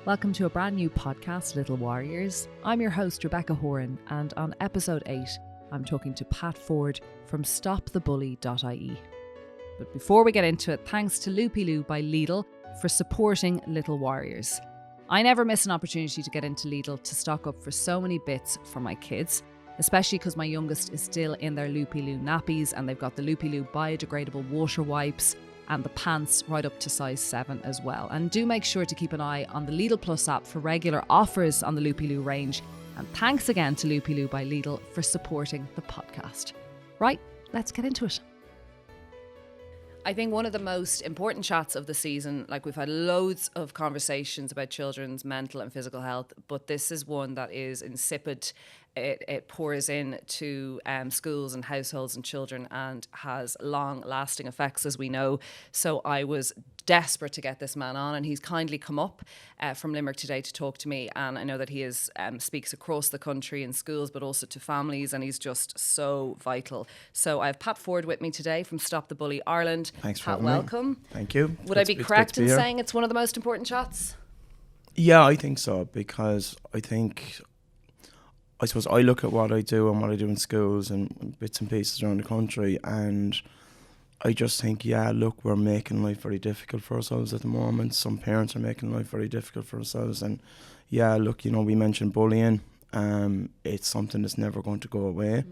Welcome to a brand new podcast, Little Warriors. I'm your host, Rebecca Horan, and on episode 8, I'm talking to Pat Forde from stopthebully.ie. But before we get into it, thanks to Loopy Loo by Lidl for supporting Little Warriors. I never miss an opportunity to get into Lidl to stock up for so many bits for my kids, especially because my youngest is still in their Loopy Loo nappies and they've got the Loopy Loo biodegradable water wipes and the pants right up to size 7 as well. And do make sure to keep an eye on the Lidl Plus app for regular offers on the Loopy Loo range. And thanks again to Loopy Loo by Lidl for supporting the podcast. Right, let's get into it. I think one of the most important chats of the season, like we've had loads of conversations about children's mental and physical health, but this is one that is insipid. It pours in to schools and households and children and has long-lasting effects, as we know. So I was desperate to get this man on, and he's kindly come up from Limerick today to talk to me. And I know that he speaks across the country in schools, but also to families, and he's just so vital. So I have Pat Forde with me today from Stop the Bully Ireland. Thanks for Pat, having welcome. me. Thank you. Would I be correct in saying it's one of the most important chats? Yeah, I think so, because I suppose I look at what I do and what I do in schools and bits and pieces around the country, and I just think, yeah, look, we're making life very difficult for ourselves at the moment. Some parents are making life very difficult for ourselves, and yeah, look, you know, we mentioned bullying. It's something that's never going to go away.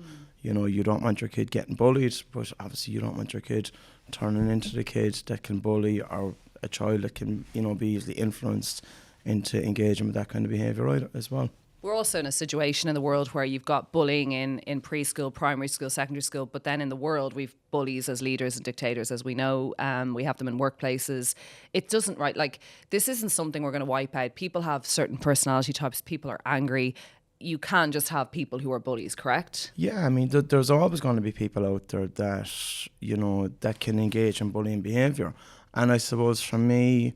You know, you don't want your kid getting bullied, but obviously you don't want your kid turning into the kid that can bully, or a child that can, you know, be easily influenced into engaging with that kind of behaviour as well. We're also in a situation in the world where you've got bullying in preschool, primary school, secondary school, but then in the world we've bullies as leaders and dictators, as we know. We have them in workplaces. It doesn't, right, like, this isn't something we're going to wipe out. People have certain personality types. People are angry. You can't just have people who are bullies, correct? Yeah, I mean, there's always going to be people out there that, you know, that can engage in bullying behaviour. And I suppose for me,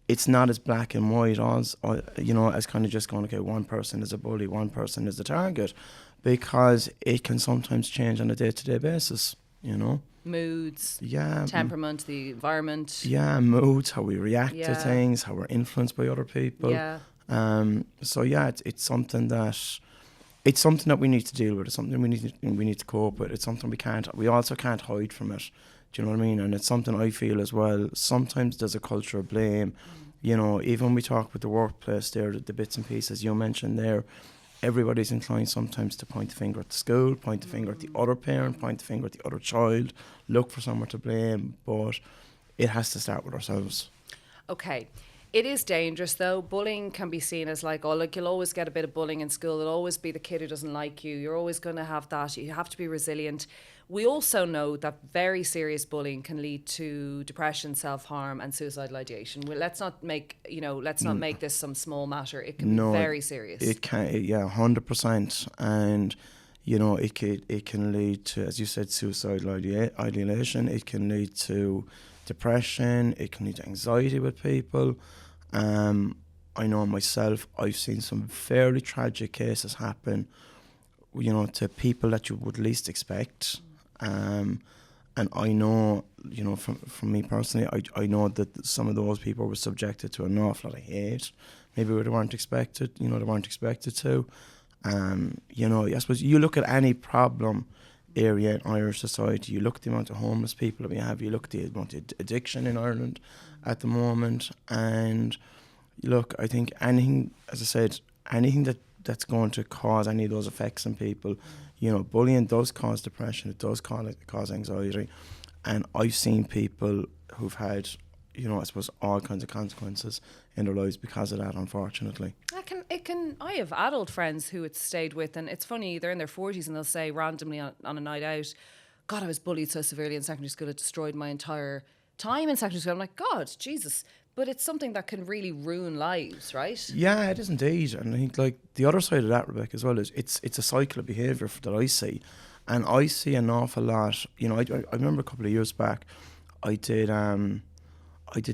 it's not as black and white as, you know, as kind of just going, okay, one person is a bully, one person is the target, because it can sometimes change on a day-to-day basis, you know. Moods, temperament, the environment. Yeah, moods, how we react to things, how we're influenced by other people. Yeah. So yeah, it's something that we need to deal with. It's something we need to cope with. It's something we also can't hide from it. Do you know what I mean? And it's something I feel as well. Sometimes there's a culture of blame. You know, even when we talk with the workplace there, the bits and pieces you mentioned there, everybody's inclined sometimes to point the finger at the school, point the finger at the other parent, point the finger at the other child, look for somewhere to blame. But it has to start with ourselves. Okay. It is dangerous, though. Bullying can be seen as like, oh, look, you'll always get a bit of bullying in school. There'll always be the kid who doesn't like you. You're always going to have that. You have to be resilient. We also know that very serious bullying can lead to depression, self-harm and suicidal ideation. Well, let's not make this some small matter. It can be very serious. It can, 100%. And, you know, it can lead to, as you said, suicidal ideation. It can lead to depression. It can lead to anxiety with people. I know myself, I've seen some fairly tragic cases happen, you know, to people that you would least expect. And I know, you know, from me personally, I know that some of those people were subjected to an awful lot of hate. Maybe they weren't expected to. You know, I suppose you look at any problem area in Irish society, you look at the amount of homeless people that we have, you look at the amount of addiction in Ireland at the moment, and look, I think anything that's going to cause any of those effects in people, you know, bullying does cause depression, it does cause anxiety, and I've seen people who've had, you know, I suppose all kinds of consequences in their lives because of that, unfortunately. I have adult friends who it's stayed with, and it's funny, they're in their 40s and they'll say randomly on a night out, God, I was bullied so severely in secondary school, it destroyed my entire time in secondary school. I'm like, God, Jesus. But it's something that can really ruin lives, right? Yeah, it is indeed. And I think, like, the other side of that, Rebecca, as well, is it's a cycle of behaviour that I see. And I see an awful lot. You know, I remember a couple of years back, I did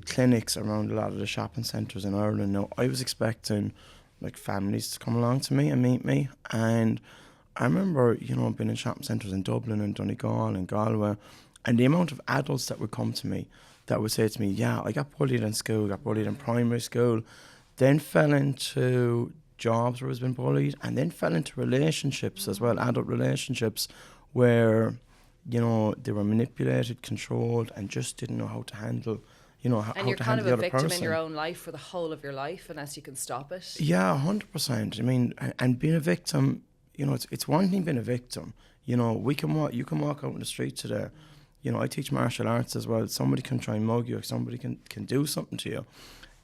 clinics around a lot of the shopping centres in Ireland. Now, I was expecting, like, families to come along to me and meet me. And I remember, you know, being in shopping centres in Dublin and Donegal and Galway, and the amount of adults that would come to me that would say to me, yeah, I got bullied in school, got bullied in primary school. then fell into jobs where I was being bullied, and then fell into relationships as well, adult relationships, where, you know, they were manipulated, controlled, and just didn't know how to handle, you know, how to handle the other person. And you're kind of a victim in your own life for the whole of your life, unless you can stop it. Yeah, 100%. I mean, and being a victim, you know, it's one thing being a victim. You know, you can walk out in the street today. You know, I teach martial arts as well. Somebody can try and mug you, somebody can do something to you.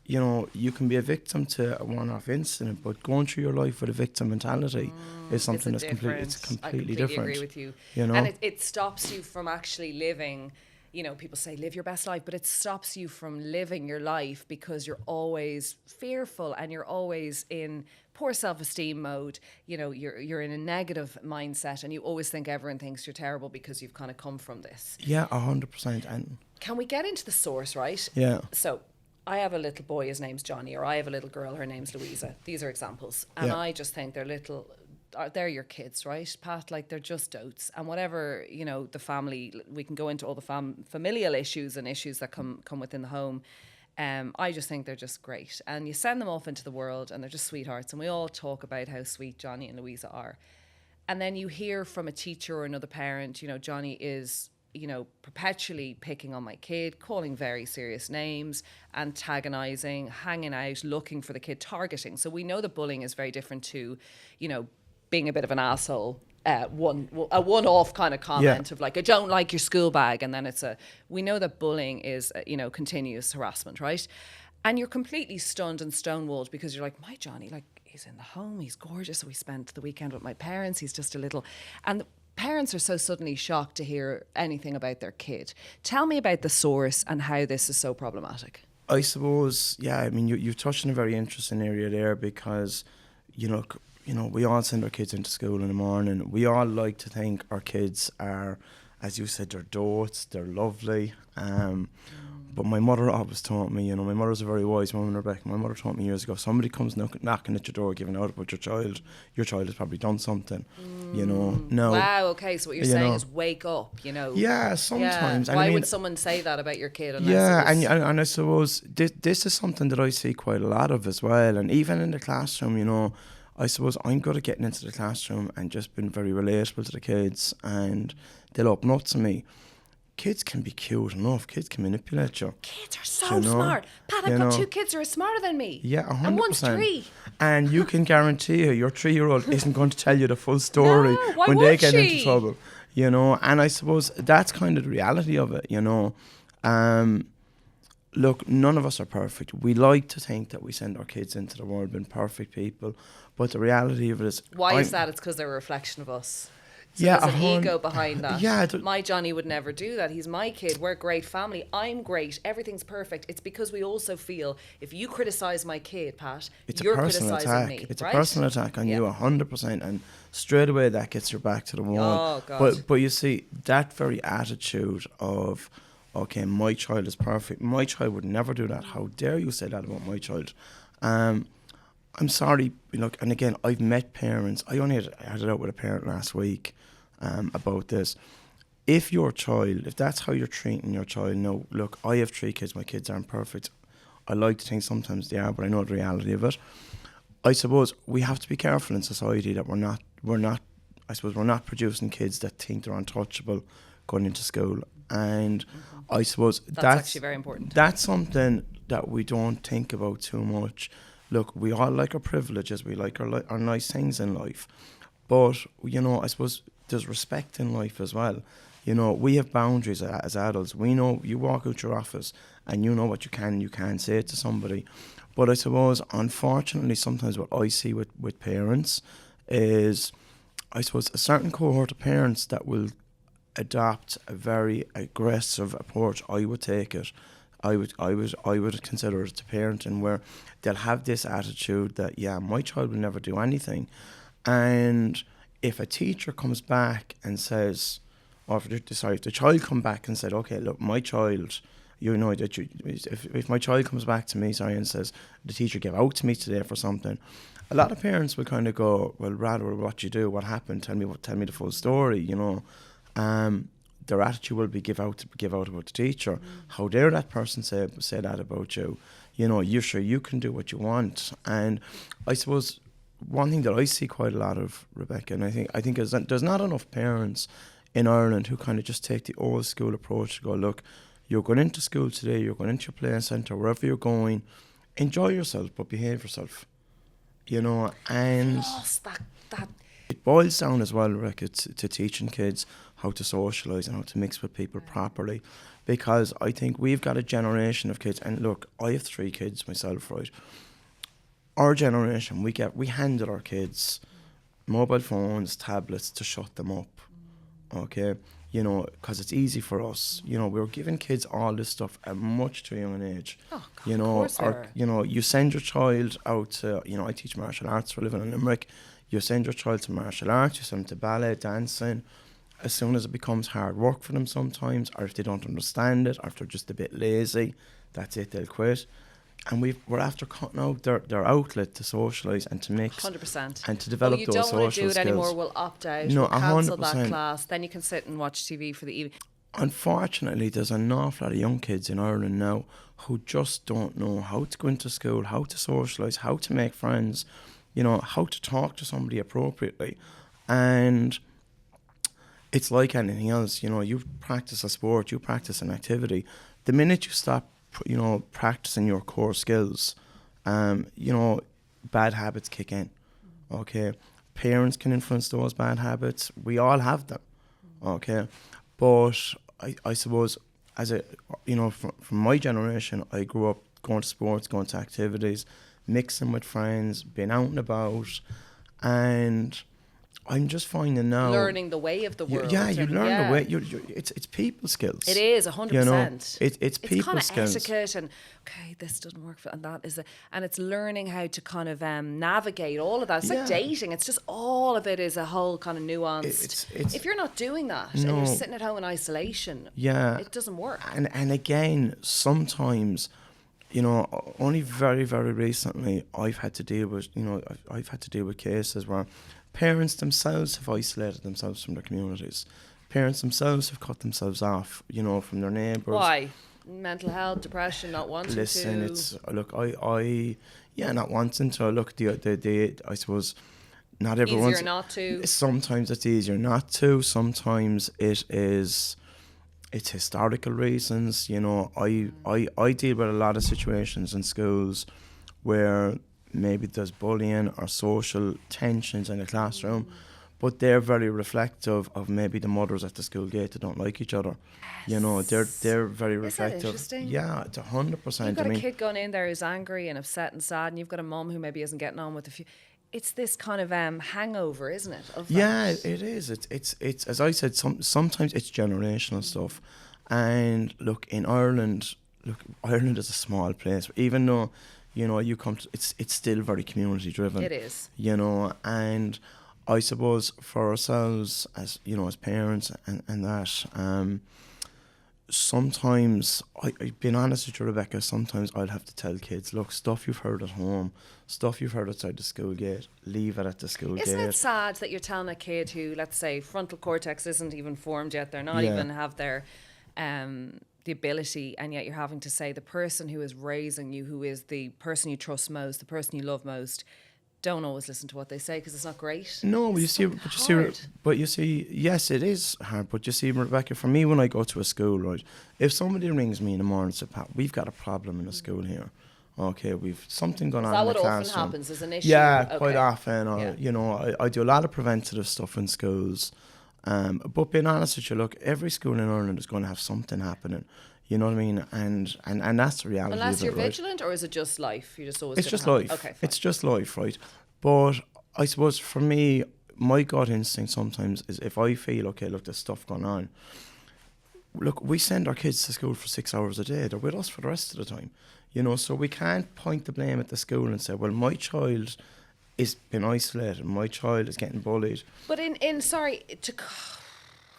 You know, you can be a victim to a one-off incident, but going through your life with a victim mentality is something that's completely different. I completely agree with you. You know? And it stops you from actually living. You know, people say live your best life, but it stops you from living your life because you're always fearful and you're always in poor self-esteem mode. You know, you're in a negative mindset and you always think everyone thinks you're terrible because you've kind of come from this. Yeah, 100%. And can we get into the source, right? Yeah. So I have a little boy, his name's Johnny, or I have a little girl, her name's Louisa. These are examples. And I just think they're your kids, right, Pat? Like, they're just dotes. And whatever, you know, the family, we can go into all the familial issues and issues that come within the home. I just think they're just great. And you send them off into the world and they're just sweethearts. And we all talk about how sweet Johnny and Louisa are. And then you hear from a teacher or another parent, you know, Johnny is, you know, perpetually picking on my kid, calling very serious names, antagonizing, hanging out, looking for the kid, targeting. So we know that bullying is very different to, you know, being a bit of an asshole. A one-off kind of comment of like, I don't like your school bag, and then we know that bullying is, you know, continuous harassment, right? And you're completely stunned and stonewalled because you're like, my Johnny, like, he's in the home, he's gorgeous. We spent the weekend with my parents, he's just a little, and parents are so suddenly shocked to hear anything about their kid. Tell me about the source and how this is so problematic. I suppose, yeah, I mean, you've touched on a very interesting area there because, you know, we all send our kids into school in the morning. We all like to think our kids are, as you said, they're dotes, they're lovely. But my mother always taught me, you know, my mother's a very wise woman, Rebecca. My mother taught me years ago, somebody comes knocking at your door giving out about your child has probably done something, you know. No. Wow, okay, so what you're saying is wake up, you know. Yeah, sometimes. Yeah. Why would someone say that about your kid? And I suppose this is something that I see quite a lot of as well. And even in the classroom, you know, I suppose I'm good at getting into the classroom and just being very relatable to the kids, and they'll open up to me. Kids can be cute enough. Kids can manipulate you. Kids are so smart. Pat, I've got 2 kids who are smarter than me. Yeah, 100%. And one's 3. And you can guarantee your 3-year-old isn't going to tell you the full story when they get into trouble. You know, and I suppose that's kind of the reality of it, you know. Look, none of us are perfect. We like to think that we send our kids into the world being perfect people, but the reality of it is... Why is that? It's because they're a reflection of us. So there's an ego behind that. Yeah, my Johnny would never do that. He's my kid. We're a great family. I'm great. Everything's perfect. It's because we also feel if you criticise my kid, Pat, you're criticising me. It's a personal attack on you, 100%, and straight away that gets your back to the wall. Oh God! But you see that very attitude of, okay, my child is perfect. My child would never do that. How dare you say that about my child? I'm sorry, look, and again, I've met parents. I only had it out with a parent last week about this. If that's how you're treating your child, no, look, I have 3 kids. My kids aren't perfect. I like to think sometimes they are, but I know the reality of it. I suppose we have to be careful in society that we're not producing kids that think they're untouchable going into school. And I suppose that's actually very important. That's something that we don't think about too much. Look, we all like our privileges, we like our nice things in life, but, you know, I suppose there's respect in life as well. You know, we have boundaries as adults. We know you walk out your office and you know what you can and you can't say to somebody. But I suppose, unfortunately, sometimes what I see with parents is, I suppose, a certain cohort of parents that will adopt a very aggressive approach. I would take it. I would consider it to parenting, where they'll have this attitude that, yeah, my child will never do anything. And if a teacher comes back and says, or if the child come back and said, okay, look, my child, you know, that if my child comes back to me, and says, the teacher gave out to me today for something, a lot of parents will kind of go, well, rather what you do, what happened, tell me the full story, you know. their attitude will be give out about the teacher. How dare that person say that about you? You know, you're sure you can do what you want. And I suppose one thing that I see quite a lot of, Rebecca, and I think is that there's not enough parents in Ireland who kind of just take the old school approach to go, look, you're going into school today, you're going into your play centre, wherever you're going, enjoy yourself, but behave yourself. You know, and that it boils down as well, Rebecca, to teaching kids how to socialise and how to mix with people properly. Because I think we've got a generation of kids, and look, I have 3 kids myself, right? Our generation, we handed our kids mobile phones, tablets to shut them up, okay? You know, because it's easy for us. You know, we're giving kids all this stuff at much too young an age. Oh, God, you know, you send your child out to, you know, I teach martial arts for a living in Limerick. You send your child to martial arts, you send them to ballet, dancing. As soon as it becomes hard work for them sometimes, or if they don't understand it, or if they're just a bit lazy, that's it, they'll quit. And we're after cutting out their outlet to socialise and to mix 100%. and to develop those social skills. You don't want to do it anymore, we'll opt out, No, we'll cancel 100%. that class, then you can sit and watch TV for the evening. Unfortunately, there's an awful lot of young kids in Ireland now who just don't know how to go into school, how to socialise, how to make friends, you know, how to talk to somebody appropriately. And it's like anything else, you know, you practice a sport, you practice an activity. The minute you stop, you know, practicing your core skills, you know, bad habits kick in, okay? Parents can influence those bad habits. We all have them, okay? But I suppose, as a, you know, from my generation, I grew up going to sports, going to activities, mixing with friends, being out and about, and I'm just finding now learning the way of the world. You learn the way. It's people skills. It is 100%. You know, it's people kind of skills. Etiquette and okay, this doesn't work for, and that is and it's learning how to kind of navigate all of that. It's like dating. It's just all of it is a whole kind of nuanced. It's if you're not doing that and you're sitting at home in isolation, it doesn't work. And again, sometimes, you know, only very, very recently, I've had to deal with, you know, I've had to deal with cases where parents themselves have isolated themselves from their communities. Parents themselves have cut themselves off, you know, from their neighbours. Why? Mental health, depression, not wanting to. Listen, it's look, not wanting to. Look, the I suppose not everyone's easier not to. Sometimes it's easier not to. Sometimes it's historical reasons. You know, I deal with a lot of situations in schools where maybe there's bullying or social tensions in the classroom, but they're very reflective of maybe the mothers at the school gate that don't like each other. Yes. You know, they're very reflective. Is that interesting? Yeah, it's 100%. You've got a kid going in there who's angry and upset and sad, and you've got a mum who maybe isn't getting on with a few. It's this kind of hangover, isn't it? Yeah, it is. It's as I said. Sometimes it's generational stuff, and look, in Ireland, Ireland is a small place, even though, you know, you come to, it's still very community driven. It is. You know, and I suppose for ourselves as, you know, as parents and that, sometimes, I've been honest with you, Rebecca, sometimes I'll have to tell kids, look, stuff you've heard at home, stuff you've heard outside the school gate, leave it at the school gate. Isn't it sad that you're telling a kid who, let's say, frontal cortex isn't even formed yet, they're not even have their the ability, and yet you're having to say the person who is raising you, who is the person you trust most, the person you love most, don't always listen to what they say because it's not great. No, it's you see, yes, it is hard. But you see, Rebecca, for me, when I go to a school, right, if somebody rings me in the morning and says, Pat, we've got a problem in the school here. Okay, we've something going on in the classroom. Is that what often happens as an issue? Yeah, quite often. Or, you know, I do a lot of preventative stuff in schools. But being honest with you, look, every school in Ireland is going to have something happening. You know what I mean? And that's the reality. Unless of it, you're right? vigilant, or is it just life? You just always. It's just life. Okay, fine. It's just life, right? But I suppose for me, my gut instinct sometimes is if I feel, okay, look, there's stuff going on. Look, we send our kids to school for 6 hours a day. They're with us for the rest of the time. You know, so we can't point the blame at the school and say, well, my child is being isolated, my child is getting bullied. But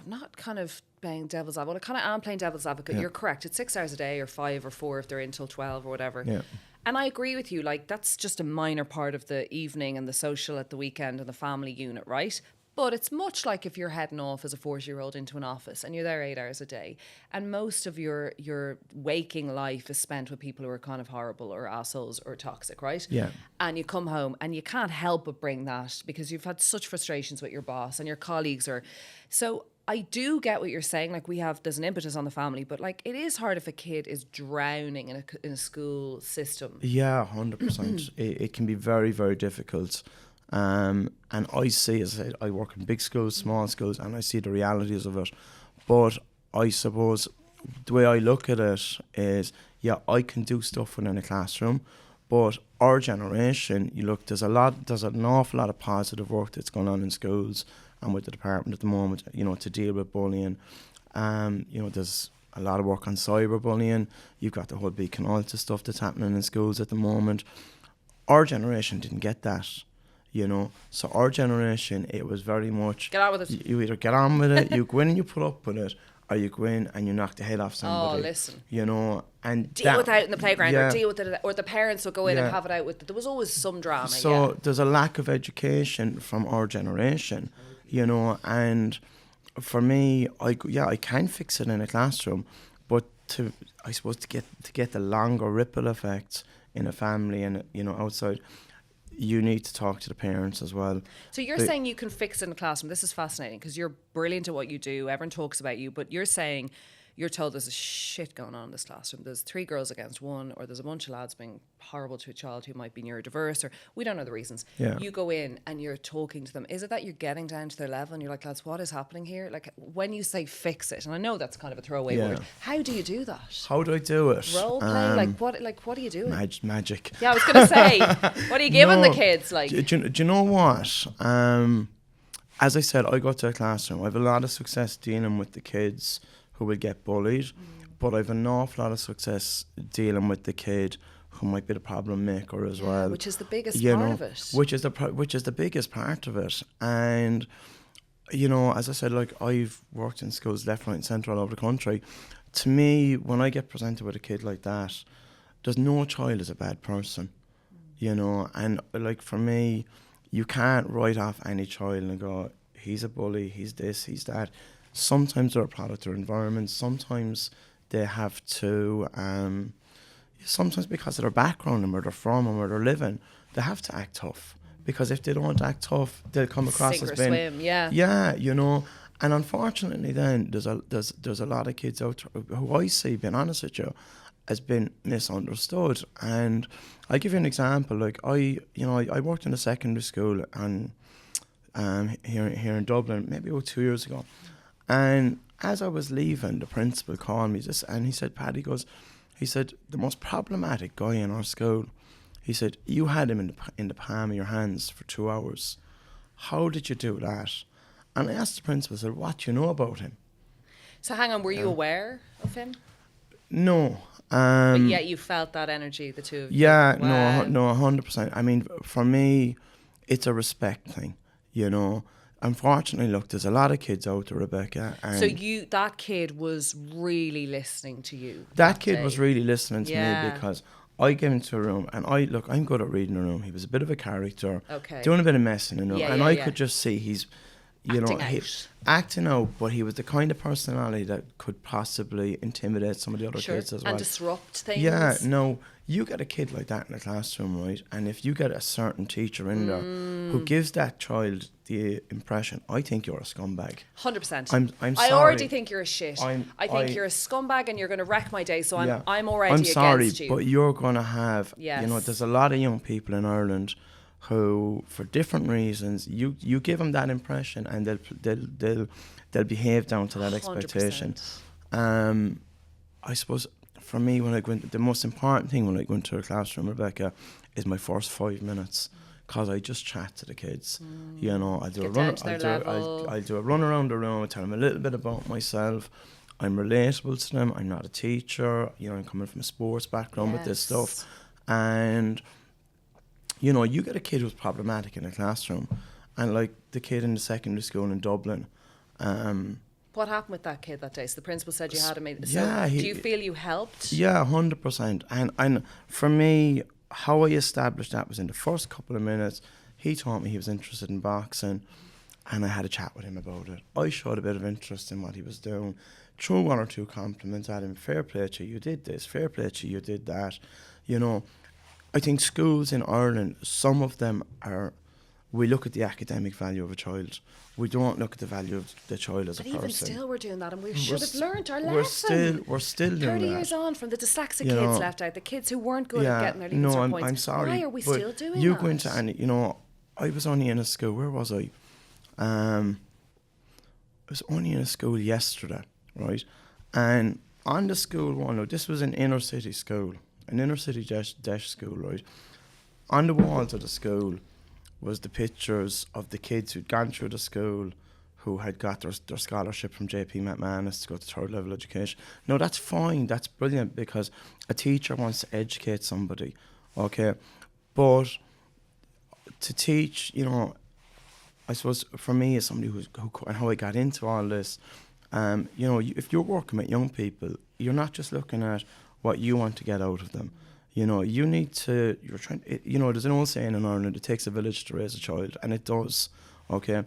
not kind of playing devil's advocate. Well, I kind of am playing devil's advocate. Yeah. You're correct. It's 6 hours a day, or 5 or 4 if they're in till 12 or whatever. Yeah. And I agree with you. Like, that's just a minor part of the evening and the social at the weekend and the family unit, right? But it's much like if you're heading off as a 40-year-old into an office and you're there 8 hours a day, and most of your waking life is spent with people who are kind of horrible or assholes or toxic, right? Yeah. And you come home and you can't help but bring that because you've had such frustrations with your boss and your colleagues are... So I do get what you're saying. Like there's an impetus on the family, but like it is hard if a kid is drowning in a school system. Yeah, 100%. It can be very, very difficult. And I see, as I said, I work in big schools, small schools, and I see the realities of it. But I suppose the way I look at it is, yeah, I can do stuff within a classroom, but our generation, you look, there's an awful lot of positive work that's going on in schools and with the department at the moment, you know, to deal with bullying. You know, there's a lot of work on cyberbullying. You've got the whole Beacon Alta stuff that's happening in schools at the moment. Our generation didn't get that. You know, so our generation, it was very much... Get on with it. You either get on with it, you go in and you put up with it, or you go in and you knock the head off somebody. Oh, listen. You know, and... Deal with it out in the playground, or deal with it, or the parents would go in and have it out with it. There was always some drama, So there's a lack of education from our generation, you know, and for me, I can fix it in a classroom, but I suppose to get the longer ripple effects in a family and, you know, outside... You need to talk to the parents as well. So you're saying you can fix it in the classroom. This is fascinating because you're brilliant at what you do. Everyone talks about you, but you're saying you're told there's a shit going on in this classroom. There's 3 girls against 1, or there's a bunch of lads being horrible to a child who might be neurodiverse, or we don't know the reasons. Yeah. You go in and you're talking to them. Is it that you're getting down to their level and you're like, lads, what is happening here? Like when you say fix it, and I know that's kind of a throwaway word, how do you do that? How do I do it? Role play? What are you doing? Magic. Yeah, I was going to say, what are you giving the kids? Like, do you know what? As I said, I go to a classroom. I have a lot of success dealing with the kids who will get bullied, but I have an awful lot of success dealing with the kid who might be the problem maker as well. Which is the biggest part of it. Which is the biggest part of it. And, you know, as I said, like I've worked in schools left, right and centre all over the country. To me, when I get presented with a kid like that, there's no child is a bad person, you know. And like for me, you can't write off any child and go, he's a bully, he's this, he's that. Sometimes they're a product of their environment. Sometimes they have to, sometimes because of their background and where they're from and where they're living, they have to act tough. Because if they don't act tough, they'll come across as being... swim, yeah. Yeah, you know. And unfortunately then, there's a lot of kids out there who I see, being honest with you, has been misunderstood. And I'll give you an example. Like I worked in a secondary school and here in Dublin, maybe about 2 years ago. And as I was leaving, the principal called me and he said, Pat, he said, the most problematic guy in our school, he said, you had him in the palm of your hands for 2 hours. How did you do that? And I asked the principal, I said, what do you know about him? So hang on, were you aware of him? No. But yet you felt that energy, the two of you? Yeah, wow. no, 100%. I mean, for me, it's a respect thing, you know. Unfortunately, look, there's a lot of kids out there, Rebecca. And so that kid was really listening to you? That kid was really listening to me because I came into a room and I'm good at reading a room. He was a bit of a character, doing a bit of messing in a room. And I could just see he's, acting out, but he was the kind of personality that could possibly intimidate some of the other kids as well. And disrupt things. Yeah, no, you get a kid like that in a classroom, right? And if you get a certain teacher in there who gives that child the impression, I think you're a scumbag. 100%. I'm sorry. I already think you're a shit. I think you're a scumbag and you're going to wreck my day, so I'm already against you. But you're going to have, you know, there's a lot of young people in Ireland who, for different reasons, you give them that impression and they'll behave down to that 100%. Expectation. I suppose for me, when I go the most important thing when I go into a classroom, Rebecca, is my first 5 minutes, because I just chat to the kids. You know, I'll do a run around the room, tell them a little bit about myself. I'm relatable to them. I'm not a teacher. You know, I'm coming from a sports background with this stuff, and you know, you get a kid who's problematic in a classroom, and like the kid in the secondary school in Dublin. What happened with that kid that day? So the principal said you had him. Do you feel you helped? Yeah, 100%. And for me, how I established that was in the first couple of minutes. He told me he was interested in boxing, And I had a chat with him about it. I showed a bit of interest in what he was doing, threw one or two compliments at him. Fair play to you, you did this. Fair play to you, you did that. You know, I think schools in Ireland, some of them are, we look at the academic value of a child. We don't look at the value of the child as a person. But even still we're doing that, and we should have learnt our lesson. We're still doing that. 30 years on, from the dyslexic kids left out, the kids who weren't good at getting their leaving cert points. I'm sorry. Why are we still doing that? You go into any, you know, I was only in a school, where was I? I was only in a school yesterday, right? And on the school wall, this was an inner city school, an inner city dash school, right? On the walls of the school was the pictures of the kids who'd gone through the school, who had got their scholarship from JP McManus to go to third level education. No, that's fine, that's brilliant, because a teacher wants to educate somebody, okay? But to teach, you know, I suppose for me as somebody who and how I got into all this, you know, if you're working with young people, you're not just looking at what you want to get out of them. You know, you need to, you know, there's an old saying in Ireland, it takes a village to raise a child, and it does, okay?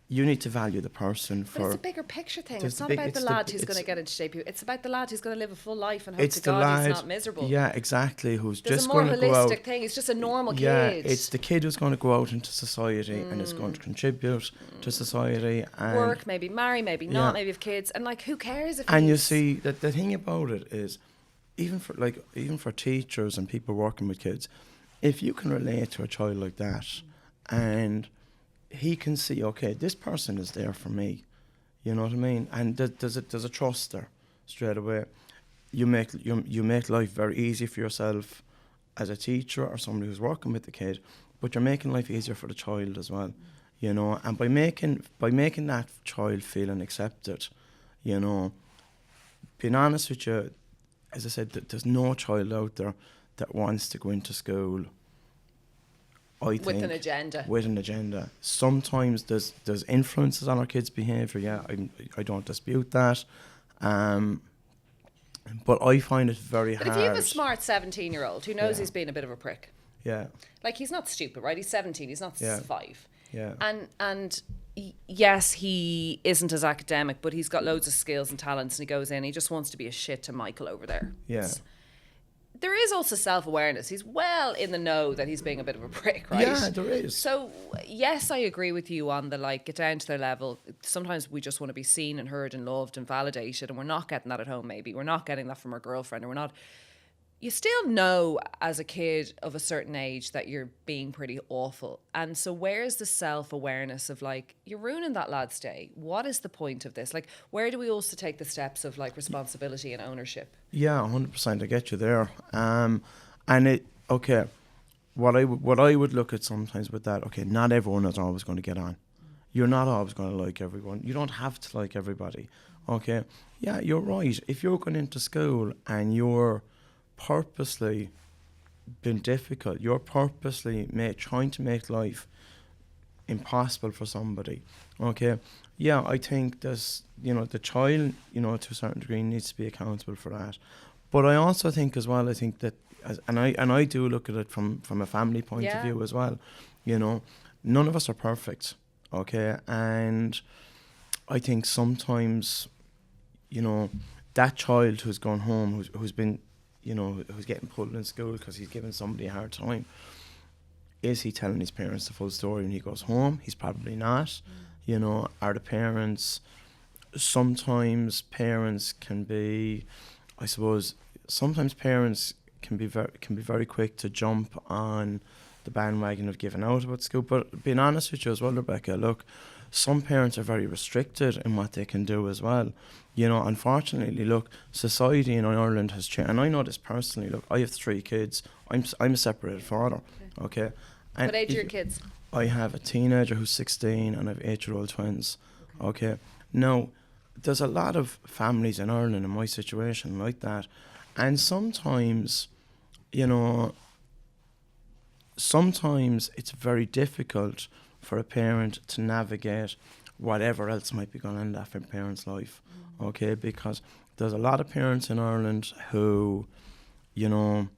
You need to value the person for... But it's a bigger picture thing. It's not about the lad who's going to get into JP. It's about the lad who's going to live a full life and hope to God he's not miserable. Yeah, exactly, who's There's just going to go out... There's a more holistic thing. It's just a normal kid. Yeah, it's the kid who's going to go out into society and is going to contribute to society. And work, maybe marry, maybe not, maybe have kids. And, like, who cares if And you see, that the thing about it is, even for teachers and people working with kids, if you can relate to a child like that and he can see, okay, this person is there for me, you know what I mean? And there's a trust there straight away. You make life very easy for yourself as a teacher or somebody who's working with the kid, but you're making life easier for the child as well, you know. And by making that child feeling accepted, you know, being honest with you, as I said, there's no child out there that wants to go into school, I think, with an agenda. Sometimes there's influences on our kids' behaviour. Yeah, I don't dispute that. But I find it very hard. But if you have a smart 17-year-old who knows he's been a bit of a prick, like, he's not stupid, right? He's 17. He's not 5. Yeah. And yes, he isn't as academic, but he's got loads of skills and talents, and he goes in. He just wants to be a shit to Michael over there. Yeah. There is also self-awareness. He's well in the know that he's being a bit of a prick, right? Yeah, there is. So, yes, I agree with you on the, like, get down to their level. Sometimes we just want to be seen and heard and loved and validated, and we're not getting that at home, maybe. We're not getting that from our girlfriend, or we're not... You still know as a kid of a certain age that you're being pretty awful. And so where's the self-awareness of, like, you're ruining that lad's day? What is the point of this? Like, where do we also take the steps of, like, responsibility and ownership? Yeah, 100%. I get you there. And it, okay, what I would look at sometimes with that, okay, not everyone is always going to get on. You're not always going to like everyone. You don't have to like everybody. Okay? Yeah, you're right. If you're going into school and you're purposely been difficult, you're purposely trying to make life impossible for somebody, okay, yeah, I think there's, you know, the child, you know, to a certain degree needs to be accountable for that. But I also think as well, I think that, and I do look at it from a family point of view as well, you know, none of us are perfect, okay, and I think sometimes, you know, that child who's gone home, who's been, you know, who's getting pulled in school because he's giving somebody a hard time, is he telling his parents the full story when he goes home? He's probably not. You know, are the parents... Sometimes parents can be... I suppose sometimes parents can be very quick to jump on the bandwagon of giving out about school. But being honest with you as well, Rebecca, look, some parents are very restricted in what they can do as well. You know, unfortunately, look, society in Ireland has changed, and I know this personally. Look, I have 3 kids. I'm a separated father. Okay. And what age are your kids? I have a teenager who's 16, and I have 8-year-old twins. Okay. Now, there's a lot of families in Ireland in my situation like that, and sometimes, you know, sometimes it's very difficult for a parent to navigate whatever else might be going on in that parent's life, okay? Because there's a lot of parents in Ireland who, you know,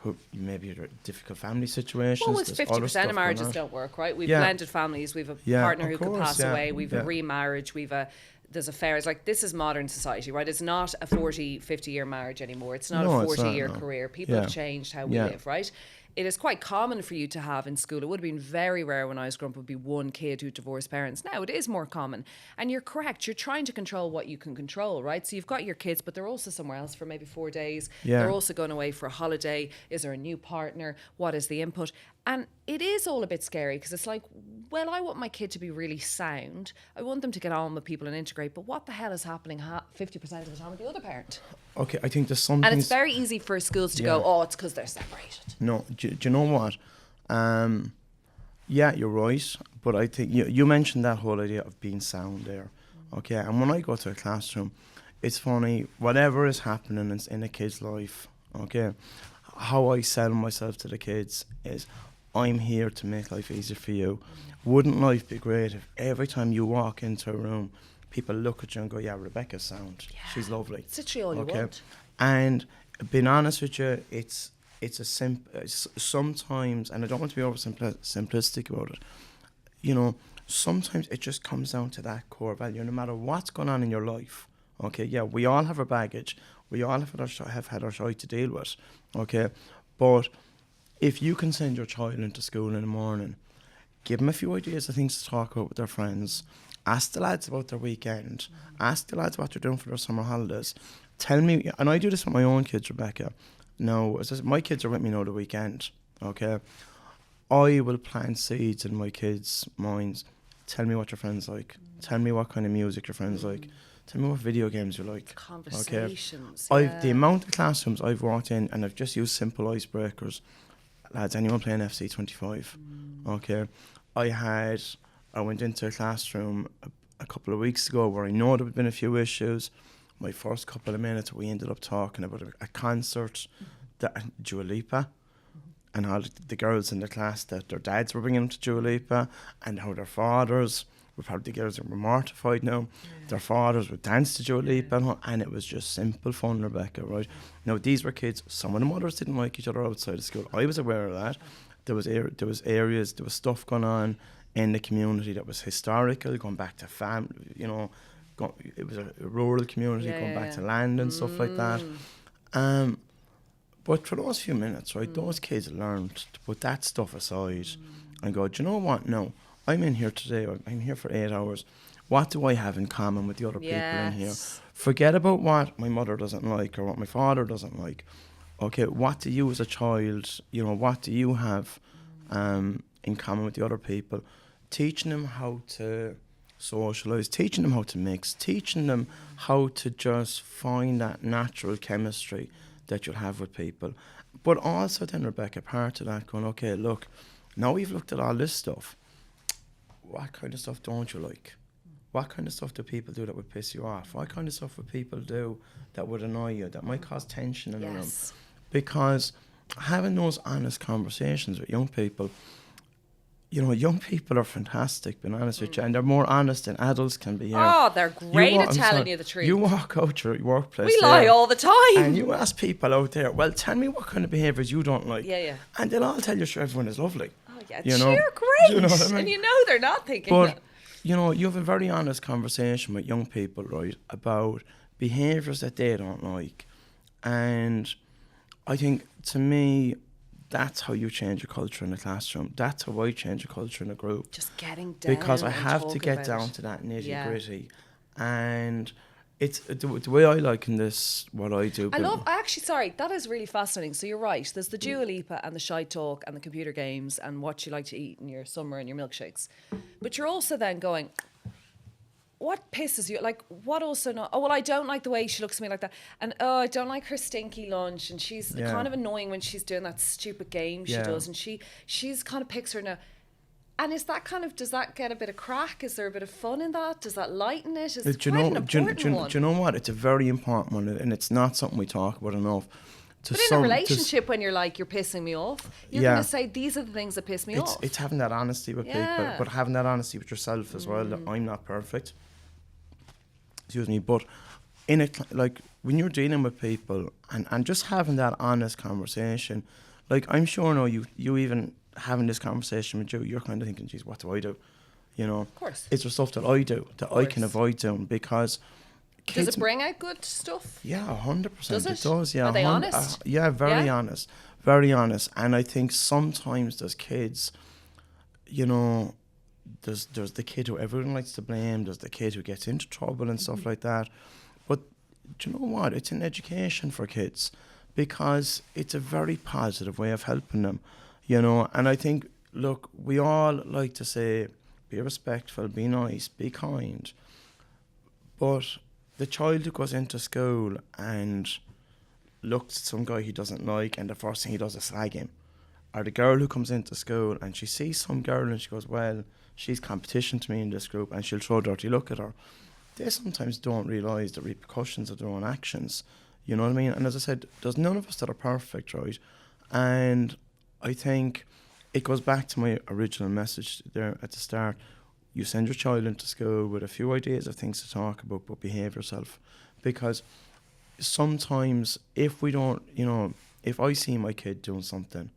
who maybe you're in difficult family situations. Well, it's 50% of marriages don't work, right? We've blended families. We've a partner who could pass away. We've a remarriage. There's affairs. Like, this is modern society, right? It's not a 40, 50-year marriage anymore. It's not a 40-year career. People have changed how we live, right? It is quite common for you to have in school. It would have been very rare when I was growing up, would be one kid who divorced parents. Now it is more common. And you're correct. You're trying to control what you can control, right? So you've got your kids, but they're also somewhere else for maybe 4 days. They're also going away for a holiday. Is there a new partner? What is the input? And it is all a bit scary because it's like, well, I want my kid to be really sound. I want them to get on with people and integrate. But what the hell is happening 50% of the time with the other parent? Okay, I think there's something. And it's very easy for schools to go, oh, it's because they're separated. No, do you know what? Yeah, you're right. But I think you mentioned that whole idea of being sound there. Okay, and when I go to a classroom, it's funny, whatever is happening in a kid's life, okay, how I sell myself to the kids is, I'm here to make life easier for you. Wouldn't life be great if every time you walk into a room, people look at you and go, yeah, Rebecca's sound. Yeah. She's lovely. It's literally all you want. And being honest with you, it's sometimes, and I don't want to be simplistic about it, you know, sometimes it just comes down to that core value, no matter what's going on in your life. Okay, yeah, we all have our baggage. We all have had our shit to deal with. Okay, but if you can send your child into school in the morning, give them a few ideas of things to talk about with their friends, ask the lads about their weekend, ask the lads what they're doing for their summer holidays. Tell me, and I do this with my own kids, Rebecca. Now, my kids are with me now the weekend, okay? I will plant seeds in my kids' minds. Tell me what your friends like. Tell me what kind of music your friends like. Tell me what video games you like. Conversations. Okay? The amount of classrooms I've walked in, and I've just used simple icebreakers. Lads, anyone playing FC25? Okay. I went into a classroom a couple of weeks ago where I know there had been a few issues. My first couple of minutes, we ended up talking about a concert, that Dua Lipa, and how the girls in the class, that their dads were bringing them to Dua Lipa, and how their fathers, we've had the girls that were mortified now, their fathers would dance to Dua Lipa, and it was just simple fun, Rebecca, right? Now, these were kids, some of the mothers didn't like each other outside of school. I was aware of that. There was areas, there was stuff going on in the community that was historical, going back to family, it was a rural community, going back to land and stuff like that. But for those few minutes, right, those kids learned to put that stuff aside and go, do you know what? No, I'm in here today. I'm here for 8 hours. What do I have in common with the other people in here? Forget about what my mother doesn't like or what my father doesn't like. Okay, what do you as a child, what do you have in common with the other people? Teaching them how to socialise, teaching them how to mix, teaching them how to just find that natural chemistry that you'll have with people. But also then, Rebecca, part of that going, okay, look, now we've looked at all this stuff. What kind of stuff don't you like? What kind of stuff do people do that would piss you off? What kind of stuff would people do that would annoy you, that might cause tension in a room? Because having those honest conversations with young people, young people are fantastic, being honest with you, and they're more honest than adults can be. Oh, they're great at telling you the truth. You walk out your workplace. We lie all the time. And you ask people out there, well, tell me what kind of behaviours you don't like. Yeah. And they'll all tell you, sure, everyone is lovely. Oh, yeah, you're great. Do you know what I mean? And they're not thinking but, that. You have a very honest conversation with young people, right, about behaviours that they don't like. And I think, to me, that's how you change a culture in a classroom. That's how I change a culture in a group. Just getting down. Because I have to get down to that nitty gritty. And it's the way I like in this, what I do. That is really fascinating. So you're right. There's the Dua Lipa and the shy talk and the computer games and what you like to eat in your summer and your milkshakes. But you're also then going, what pisses you? Like, what also not? Oh, well, I don't like the way she looks at me like that. And, I don't like her stinky lunch. And she's kind of annoying when she's doing that stupid game she does. And she's kind of picks her now. And is that does that get a bit of crack? Is there a bit of fun in that? Does that lighten it? Is it quite an important one? Do you know what? It's a very important one. And it's not something we talk about enough. But in a relationship, when you're like, you're pissing me off, you're going to say, these are the things that piss me off. It's having that honesty with people, but having that honesty with yourself as well, that I'm not perfect. Excuse me, but when you're dealing with people and just having that honest conversation, Like, I'm sure now you even having this conversation with you, you're kind of thinking, geez, what do I do? You know, Of course. is there stuff that I do that I can avoid doing? Because kids, Does it bring out good stuff? yeah, 100%. Does it? It does, yeah. Are they honest? Yeah, very Yeah? honest. Very honest. And I think sometimes there's kids, you know, there's the kid who everyone likes to blame, there's the kid who gets into trouble and stuff like that. But do you know what? It's an education for kids, because it's a very positive way of helping them, you know. And I think, look, we all like to say, be respectful, be nice, be kind. But the child who goes into school and looks at some guy he doesn't like and the first thing he does is slag him, or the girl who comes into school and she sees some girl and she goes, well, she's competition to me in this group, and she'll throw a dirty look at her, they sometimes don't realise the repercussions of their own actions. You know what I mean? And as I said, there's none of us that are perfect, right? And I think it goes back to my original message there at the start. You send your child into school with a few ideas of things to talk about, but behave yourself. Because sometimes if we don't, you know, if I see my kid doing something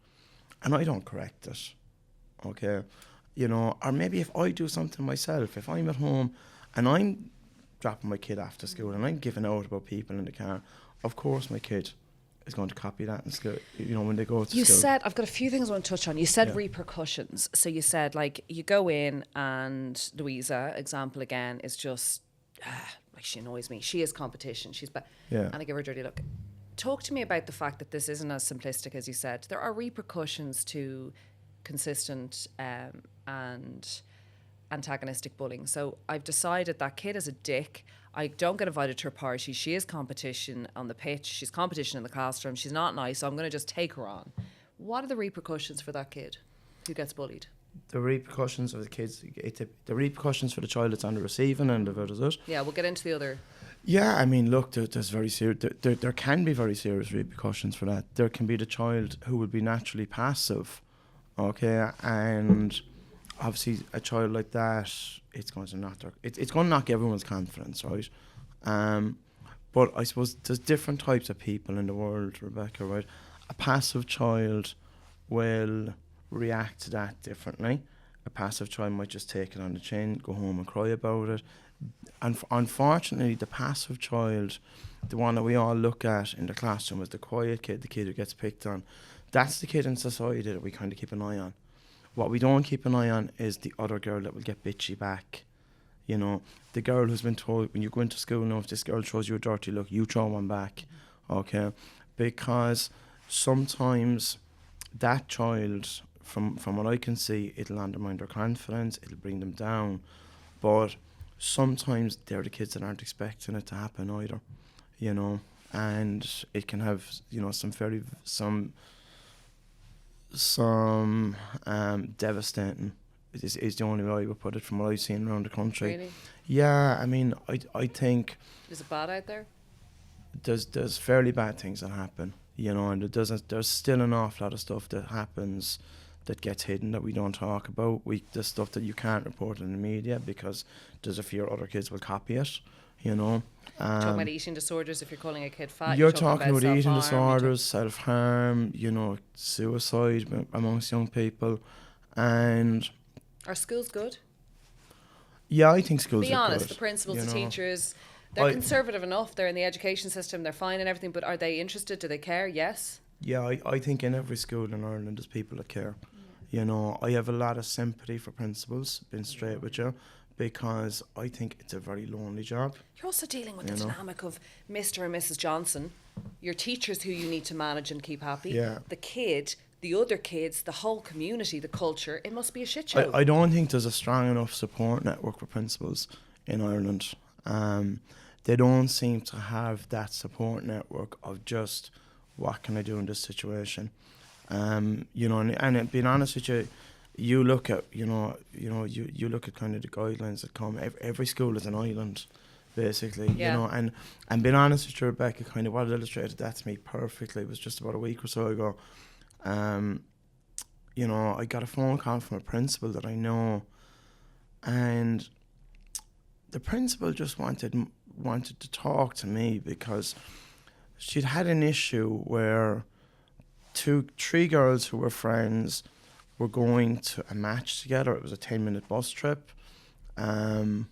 and I don't correct it, okay, you know, or maybe if I do something myself, if I'm at home and I'm dropping my kid after school and I'm giving out about people in the car, of course my kid is going to copy that in school, you know, when they go to You school. said, I've got a few things I want to touch on. You said Yeah. repercussions. So you said, like, you go in and Louisa, example again, is just, like, she annoys me. She is competition. She's Yeah. and I give her a dirty look. Talk to me about the fact that this isn't as simplistic as you said. There are repercussions to consistent and antagonistic bullying. So I've decided that kid is a dick. I don't get invited to her party. She is competition on the pitch. She's competition in the classroom. She's not nice, so I'm going to just take her on. What are the repercussions for that kid who gets bullied? The repercussions of the kids, the repercussions for the child that's on the receiving end of it, is it? Yeah, we'll get into the other. Yeah, I mean, look, there's very serious. There can be very serious repercussions for that. There can be the child who would be naturally passive, okay, and obviously a child like that, it's going to knock it's going to knock everyone's confidence, right? But I suppose there's different types of people in the world, Rebecca, right? A passive child will react to that differently. A passive child might just take it on the chin, go home and cry about it. And unfortunately, the passive child, the one that we all look at in the classroom, is the quiet kid, the kid who gets picked on. That's the kid in society that we kind of keep an eye on. What we don't keep an eye on is the other girl that will get bitchy back. You know, the girl who's been told, when you go into school now, if this girl throws you a dirty look, you throw one back, okay? Because sometimes that child, from what I can see, it'll undermine their confidence, it'll bring them down. But sometimes they're the kids that aren't expecting it to happen either, you know, and it can have, you know, some devastating is the only way I would put it from what I've seen around the country. Really? Yeah, I mean, I think Is it bad out there? there's fairly bad things that happen, you know, and there's still an awful lot of stuff that happens that gets hidden that we don't talk about. There's stuff that you can't report in the media because there's a fear other kids will copy it, you know. Talking about eating disorders, if you're calling a kid fat, You're talking about eating self-harm, disorders, self-harm, you know, suicide amongst young people. And are schools good? yeah, I think schools Be are honest, good, the principals, you the know. teachers, they're conservative enough. They're in the education system. They're fine and everything. But are they interested? Do they care? Yes. Yeah, I think in every school in Ireland there's people that care. You know, I have a lot of sympathy for principals, being straight with you, because I think it's a very lonely job. You're also dealing with the dynamic of Mr. and Mrs. Johnson, your teachers who you need to manage and keep happy, Yeah. the kid, the other kids, the whole community, the culture. It must be a shit show. I don't think there's a strong enough support network for principals in Ireland. They don't seem to have that support network of just, what can I do in this situation? You know, and being honest with you, you look at, you look at kind of the guidelines that come. Every school is an island, basically. Yeah. You know, and being honest with you, Rebecca, kind of what illustrated that to me perfectly was just about a week or so ago. You know, I got a phone call from a principal that I know, and the principal just wanted to talk to me because she'd had an issue where three girls who were friends were going to a match together. It was a 10-minute bus trip. It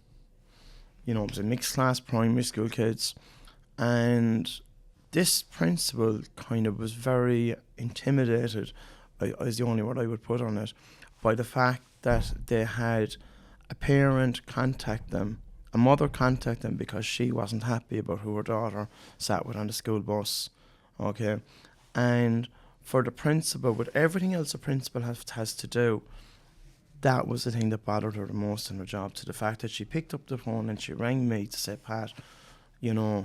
was a mixed class, primary school kids. And this principal kind of was very intimidated, is the only word I would put on it, by the fact that they had a parent contact them, a mother contact them because she wasn't happy about who her daughter sat with on the school bus. Okay. And for the principal, with everything else a principal has to do, that was the thing that bothered her the most in her job, to the fact that she picked up the phone and she rang me to say, Pat, I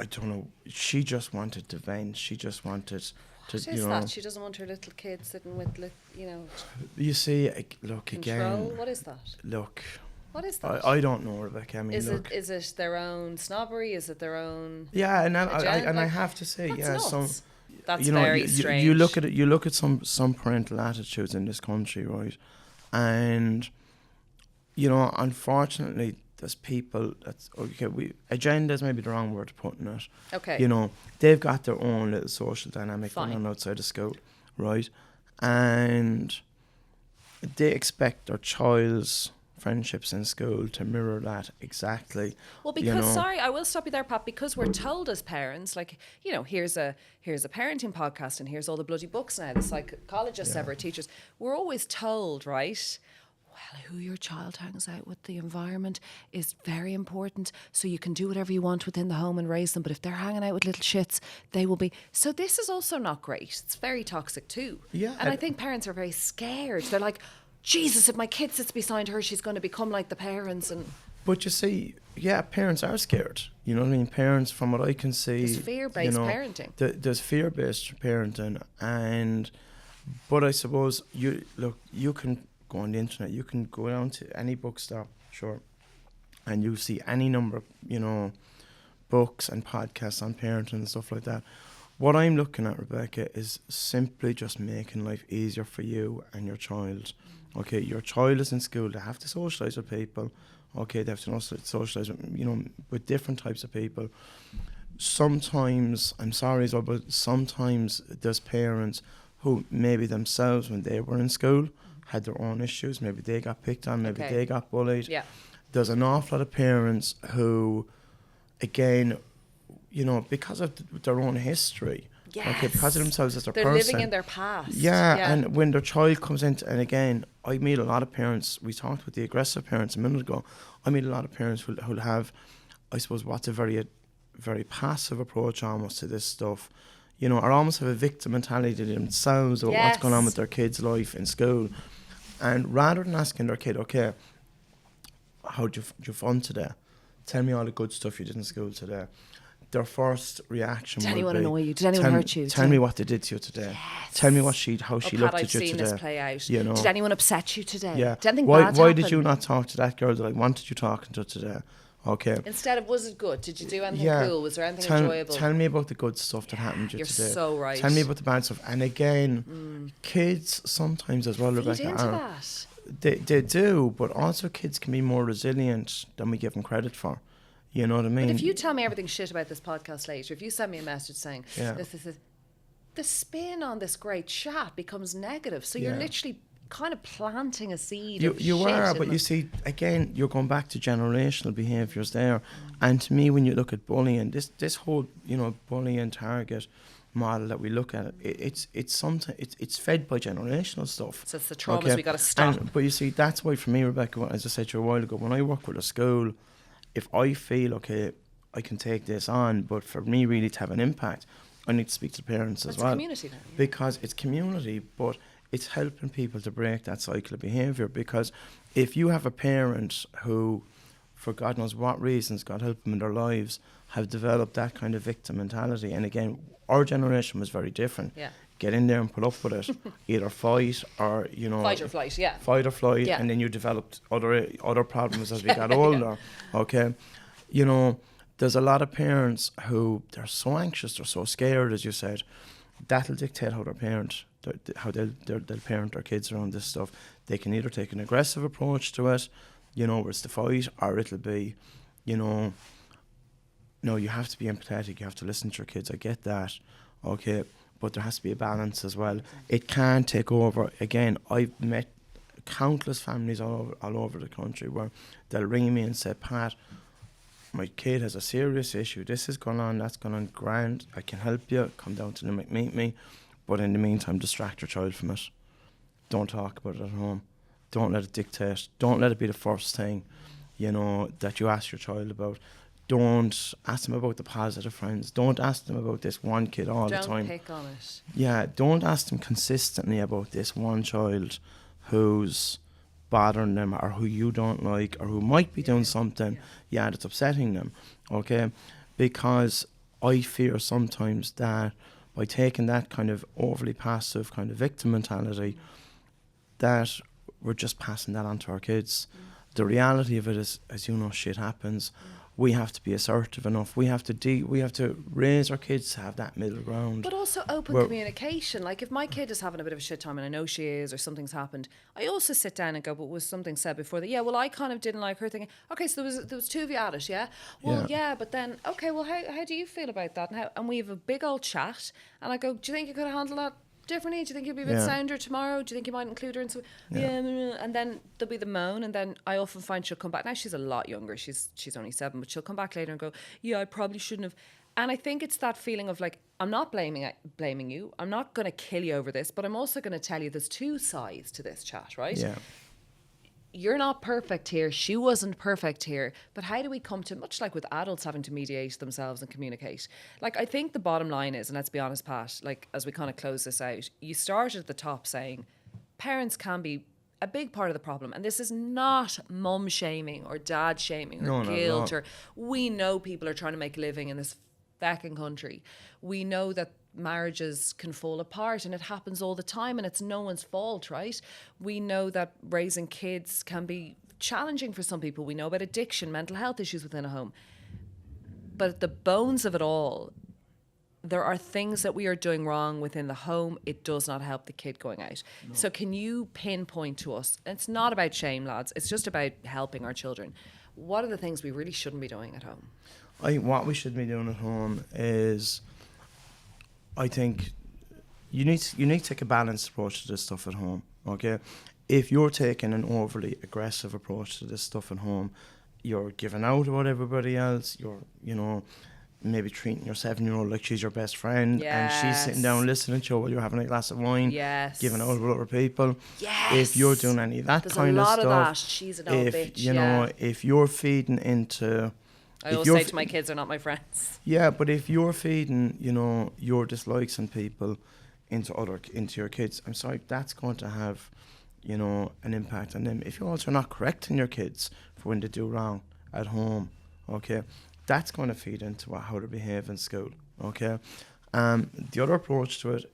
don't know, she just wanted to vent. She just wanted to, What is that? She doesn't want her little kid sitting with, You see, look, control? again. What is that? Look. What is that? I don't know, Rebecca. I mean, is it their own snobbery? Is it their own? Yeah, and agenda? I have to say, Nuts. That's very strange. You look at it. You look at some parental attitudes in this country, right? And unfortunately, there's people that's okay. Agenda is maybe the wrong word to put in it. Okay. They've got their own little social dynamic going on outside of school, right? And they expect their child's friendships in school to mirror that exactly. Well, because sorry, I will stop you there, Pat. Because we're told as parents, here's a parenting podcast, and here's all the bloody books now. The psychologists, ever teachers. We're always told, right? Well, who your child hangs out with, the environment is very important. So you can do whatever you want within the home and raise them. But if they're hanging out with little shits, they will be. So this is also not great. It's very toxic too. Yeah. And I think parents are very scared. They're like, Jesus, if my kid sits beside her, she's going to become like the parents. But you see, parents are scared. You know what I mean? Parents, from what I can see, there's fear-based parenting. There's fear-based parenting, but I suppose you can go on the internet. You can go down to any bookstore, sure, and you see any number of books and podcasts on parenting and stuff like that. What I'm looking at, Rebecca, is simply just making life easier for you and your child. Okay, your child is in school. They have to socialise with people. Okay, they have to socialise with different types of people. Sometimes, I'm sorry, but sometimes there's parents who maybe themselves, when they were in school, had their own issues. Maybe they got picked on. Maybe they got bullied. Yeah. There's an awful lot of parents who, again, because of their own history, because of themselves as a person. They're living in their past. Yeah, and when their child comes into, and again, I meet a lot of parents, we talked about the aggressive parents a minute ago, I meet a lot of parents who'll have, I suppose, what's a very, very passive approach almost to this stuff, or almost have a victim mentality to themselves about what's going on with their kid's life in school. And rather than asking their kid, okay, how'd you fun today? Tell me all the good stuff you did in school today. Their first reaction would be, did anyone annoy you? Did anyone hurt you? Tell me what they did to you today. Yes. Tell me how she looked at you today. I've seen this play out. Did anyone upset you today? Yeah. Did anything why bad happen? did you not talk to that girl that I wanted you talking to today? Okay. Instead of, was it good? Did you do anything cool? Was there anything enjoyable? Tell me about the good stuff that happened to you today. You're so right. Tell me about the bad stuff. And again, kids sometimes as well, Rebecca, into that. They do, but also kids can be more resilient than we give them credit for. You know what I mean? But if you tell me everything shit about this podcast later, if you send me a message saying this, the spin on this great chat becomes negative. So you're literally kind of planting a seed. You are, but you see, again, you're going back to generational behaviours there. And to me, when you look at bullying, this whole bullying target model that we look at, it's fed by generational stuff. So it's the traumas we got to stop. But you see, that's why for me, Rebecca, as I said to you a while ago, when I work with a school, if I feel, okay, I can take this on, but for me really to have an impact, I need to speak to the parents as well. It's community then. Because it's community, but it's helping people to break that cycle of behaviour. Because if you have a parent who, for God knows what reasons, God help them in their lives, have developed that kind of victim mentality, and again, our generation was very different. Yeah. Get in there and put up with it. Either fight or, Fight or flight, yeah. Fight or flight, and then you developed other problems as we got older. Okay? There's a lot of parents who, they're so anxious, they're so scared, as you said. That'll dictate how they'll parent their kids around this stuff. They can either take an aggressive approach to it, where it's the fight, or it'll be, no, you have to be empathetic, you have to listen to your kids, I get that. Okay? but there has to be a balance as well. It can take over. Again, I've met countless families all over the country where they'll ring me and say, Pat, my kid has a serious issue. This is going on, that's going on. Grand, I can help you. Come down to Limerick, meet me. But in the meantime, distract your child from it. Don't talk about it at home. Don't let it dictate. Don't let it be the first thing, that you ask your child about. Don't ask them about the positive friends. Don't ask them about this one kid all the time. Don't pick on it. Yeah, don't ask them consistently about this one child who's bothering them or who you don't like or who might be doing something, that's upsetting them, okay? Because I fear sometimes that by taking that kind of overly passive kind of victim mentality, that we're just passing that on to our kids. The reality of it is, as you know, shit happens. We have to be assertive enough. We have to raise our kids to have that middle ground. But also open communication. Like if my kid is having a bit of a shit time and I know she is, or something's happened, I also sit down and go, but was something said before that? Yeah, well, I kind of didn't like her thinking, okay, so there was two of you at it, yeah? Well, yeah, but then, okay, well, how do you feel about that? And we have a big old chat and I go, do you think you could have handled that differently? Do you think you'll be a bit sounder tomorrow? Do you think you might include her in some? And then there'll be the moan, and then I often find she'll come back. Now she's a lot younger. She's only 7, but she'll come back later and go, yeah, I probably shouldn't have. And I think it's that feeling of like, I'm not blaming you. I'm not going to kill you over this, but I'm also going to tell you there's two sides to this chat, right? Yeah. You're not perfect here. She wasn't perfect here. But how do we come to, much like with adults having to mediate themselves and communicate? Like, I think the bottom line is, and let's be honest, Pat, like, as we kind of close this out, you started at the top saying parents can be a big part of the problem. And this is not mum shaming or dad shaming or guilt, or we know people are trying to make a living in this feckin' country. We know that marriages can fall apart and it happens all the time and it's no one's fault, right? We know that raising kids can be challenging for some people. We know about addiction, mental health issues within a home. But at the bones of it all, there are things that we are doing wrong within the home. It does not help the kid going out. No. So can you pinpoint to us, it's not about shame, lads, it's just about helping our children. What are the things we really shouldn't be doing at home? I think what we should be doing at home is, I think you need to take a balanced approach to this stuff at home, okay? If you're taking an overly aggressive approach to this stuff at home, you're giving out about everybody else, you're, maybe treating your 7-year-old like she's your best friend, and she's sitting down listening to you while you're having a glass of wine, giving out about other people. If you're doing any of that kind of stuff, there's a lot of that. She's an old bitch. If you're feeding into... I always say to my kids, they're not my friends. Yeah, but if you're feeding, your dislikes on people into your kids, I'm sorry, that's going to have, an impact on them. If you're also not correcting your kids for when they do wrong at home, okay, that's going to feed into how they behave in school, okay? The other approach to it,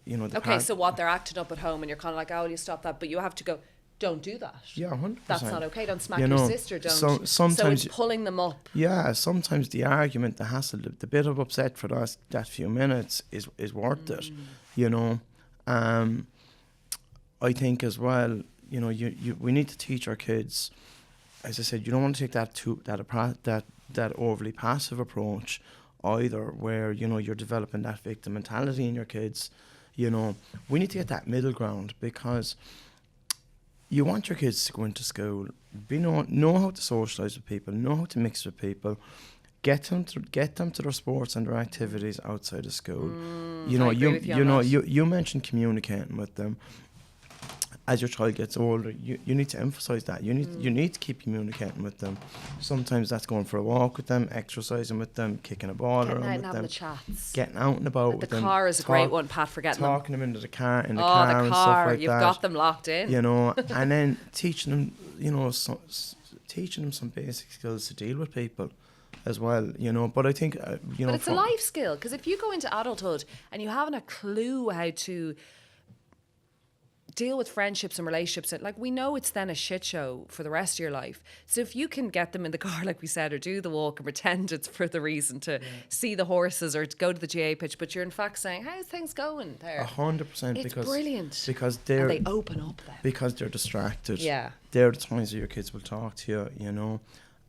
so what, they're acting up at home and you're kind of like, oh, will you stop that? But you have to go, don't do that. Yeah, 100%. That's not okay. Don't smack your sister. Don't. Sometimes, so it's pulling them up. Yeah, sometimes the argument, the hassle, the bit of upset for that few minutes is worth it. I think as well, we need to teach our kids. As I said, you don't want to take that overly passive approach either, where you're developing that victim mentality in your kids. We need to get that middle ground, because you want your kids to go into school, know how to socialise with people, know how to mix with people, get them to their sports and their activities outside of school. You mentioned communicating with them. As your child gets older, you need to emphasise that. You need to keep communicating with them. Sometimes that's going for a walk with them, exercising with them, kicking a ball around with them, the chats, getting out and about with them. The car is a great one, Pat, for getting talking them into the car, and stuff like you've that. got them locked in. And then teaching them, teaching them some basic skills to deal with people as well. But I think but it's a life skill, because if you go into adulthood and you haven't a clue how to deal with friendships and relationships, and we know it's then a shit show for the rest of your life. So if you can get them in the car, like we said, or do the walk and pretend it's for the reason to see the horses or to go to the GA pitch, but you're in fact saying, how's things going there? 100%. It's brilliant. Because they open up then. Because they're distracted. Yeah. They're the times that your kids will talk to you,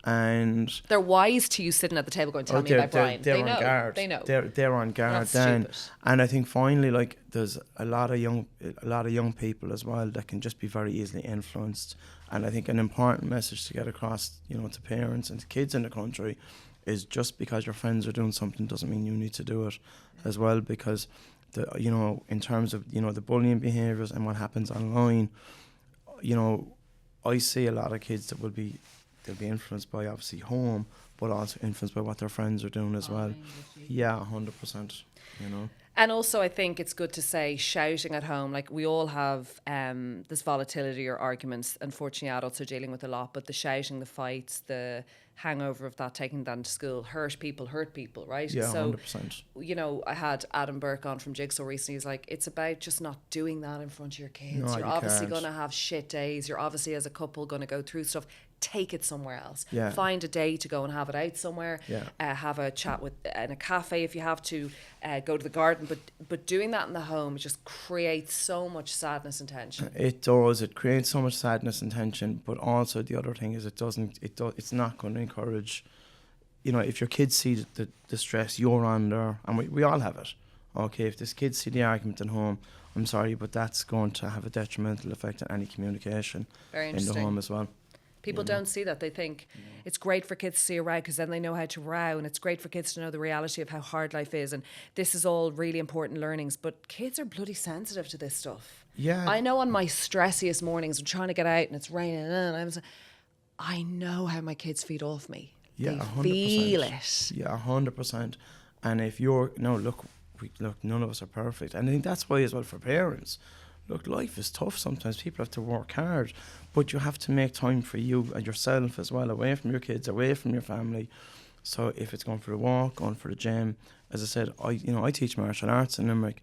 And they're wise to you sitting at the table going, tell me about Brian. They're They on know. guard. They know. They're on guard Not then. stupid. And I think finally, like, there's a lot of young people as well that can just be very easily influenced. And I think an important message to get across, you know, to parents and to kids in the country is just because your friends are doing something doesn't mean you need to do it as well, because you know, in terms of, you know, the bullying behaviours and what happens online, you know, I see a lot of kids that they'll be influenced by obviously home, but also influenced by what their friends are doing as well. Yeah, 100%, you know. And also I think it's good to say shouting at home, like we all have this volatility or arguments. Unfortunately, adults are dealing with a lot, but the shouting, the fights, the hangover of that, taking that into school, hurt people, right? Yeah, so, 100%. You know, I had Adam Burke on from Jigsaw recently. He's like, it's about just not doing that in front of your kids. No, You're you obviously can't. going to have shit days. You're obviously, as a couple, going to go through stuff. Take it somewhere else. Yeah. Find a day to go and have it out somewhere. Yeah. Have a chat in a cafe if you have to. Go to the garden. But doing that in the home just creates so much sadness and tension. It does. It creates so much sadness and tension. But also the other thing is it's not going to encourage. You know, if your kids see the stress you're under, and we all have it. Okay, if this kids see the argument at home, I'm sorry, but that's going to have a detrimental effect on any communication in the home as well. People don't see that. They think it's great for kids to see a row because then they know how to row, and it's great for kids to know the reality of how hard life is, and this is all really important learnings. But kids are bloody sensitive to this stuff. Yeah. I know on my stressiest mornings, I'm trying to get out and it's raining, and I know how my kids feed off me. Yeah, they 100%. feel it. Yeah, 100%. And if you're look, none of us are perfect, and I think that's why as well for parents. Look, life is tough sometimes. People have to work hard, but you have to make time for you and yourself as well, away from your kids, away from your family. So if it's going for a walk, going for the gym, as I said, I teach martial arts in Limerick,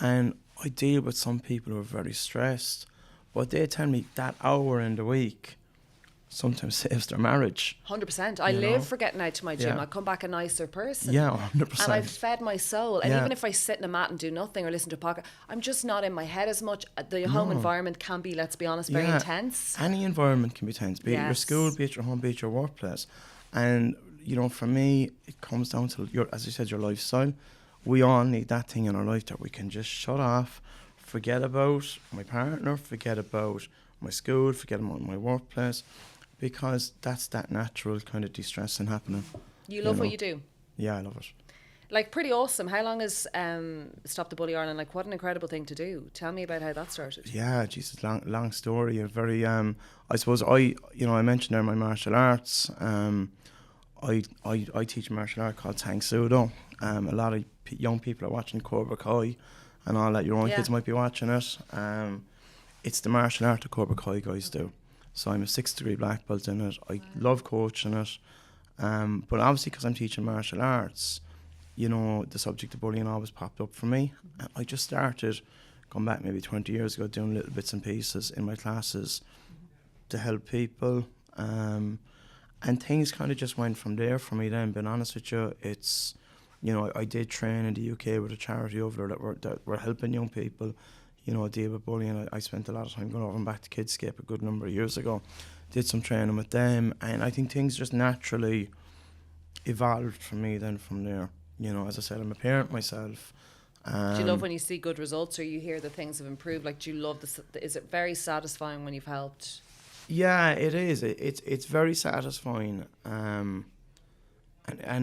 and I deal with some people who are very stressed, but they tell me that hour in the week sometimes saves their marriage. 100%. I live for getting out to my gym. I come back a nicer person. Yeah, 100%. And I've fed my soul. And even if I sit in a mat and do nothing or listen to a podcast, I'm just not in my head as much. The home environment can be, let's be honest, very intense. Any environment can be tense, be it your school, be it your home, be it your workplace. And, you know, for me, it comes down to, as you said, your lifestyle. We all need that thing in our life that we can just shut off, forget about my partner, forget about my school, forget about my workplace, because that's that natural kind of de-stressing happening. You love what you do? Yeah, I love it. Like, pretty awesome. How long has Stop the Bully Ireland? Like, what an incredible thing to do. Tell me about how that started. Yeah, Jesus, long story. A very, I suppose I mentioned there my martial arts. I teach a martial art called Tang Sudo. A lot of young people are watching Cobra Kai and all that. Your own kids might be watching it. It's the martial art that Cobra Kai guys do. So I'm a 6th degree black belt in it. I love coaching it. But obviously because I'm teaching martial arts, you know, the subject of bullying always popped up for me. And I just started, going back maybe 20 years ago, doing little bits and pieces in my classes to help people. And things kind of just went from there for me then, being honest with you. It's, you know, I did train in the UK with a charity over there that were helping young people, you know, deal with bullying. I spent a lot of time going over and back to Kidscape a good number of years ago. Did some training with them, and I think things just naturally evolved for me then from there. You know, as I said, I'm a parent myself. Do you love when you see good results or you hear that things have improved? Like, do you love this? Is it very satisfying when you've helped? Yeah, it is. It's very satisfying, and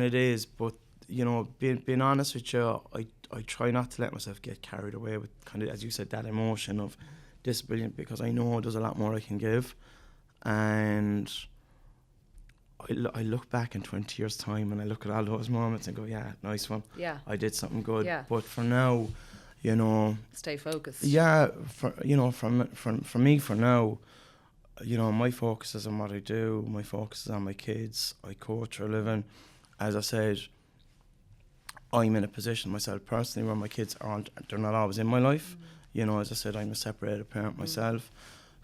it is. But you know, being honest with you, I try not to let myself get carried away with kind of, as you said, that emotion of disability, because I know there's a lot more I can give, and I look back in 20 years' time and I look at all those moments and go, yeah, nice one. Yeah, I did something good. Yeah. But for now, you know, stay focused. Yeah, for me for now, you know, my focus is on what I do. My focus is on my kids. I coach for a living. As I said, I'm in a position myself personally where my kids they're not always in my life. You know, as I said, I'm a separated parent myself.